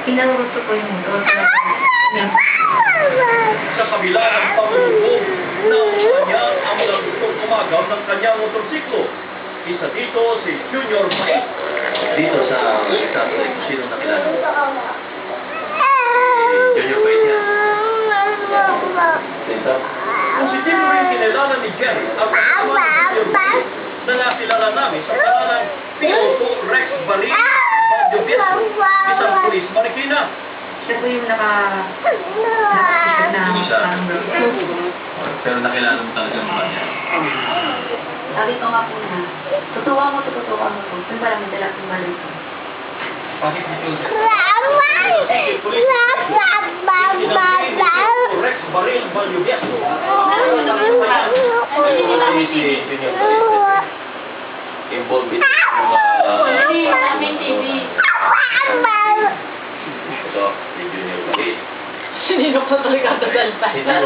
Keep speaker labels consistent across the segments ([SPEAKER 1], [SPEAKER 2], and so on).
[SPEAKER 1] Pinaruto ko yung motor.
[SPEAKER 2] Sa kabila ng pamulubog, nauna niya ang gustong umagaw ng kanyang motorsiklo. Isa dito si Junior Mike.
[SPEAKER 3] Dito sa Catholic, sino nakilala? Junior Mike yan. Dito?
[SPEAKER 2] Positibo rin kinilala ni Jerry ang kasama ng Junior Mike na nakilala namin sa pangalan Piloto Rex Baril Badyobieso, isang pulis Marikina.
[SPEAKER 1] Siya po yung nakasisip na parang
[SPEAKER 3] Pero nakilala mo talaga mo kanya.
[SPEAKER 1] sabi ko nga po na, tutuwa mo to. Kung parang may dalang balik.
[SPEAKER 2] Bakit dito? Rex Baril Badyobieso.
[SPEAKER 3] Si Junior Mike involved in ito, si Junior Mike.
[SPEAKER 4] Sinino ko talaga dadalta.
[SPEAKER 3] Hindi na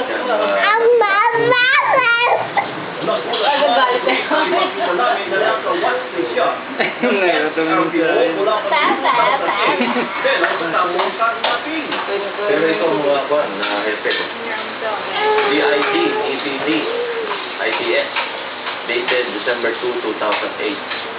[SPEAKER 3] siya
[SPEAKER 2] Nagagalit na namin na lang sa watch siya. Wala pa
[SPEAKER 3] Pero ito mga kwan na hepe. DID, EPD, ITS, dated December 2, 2008.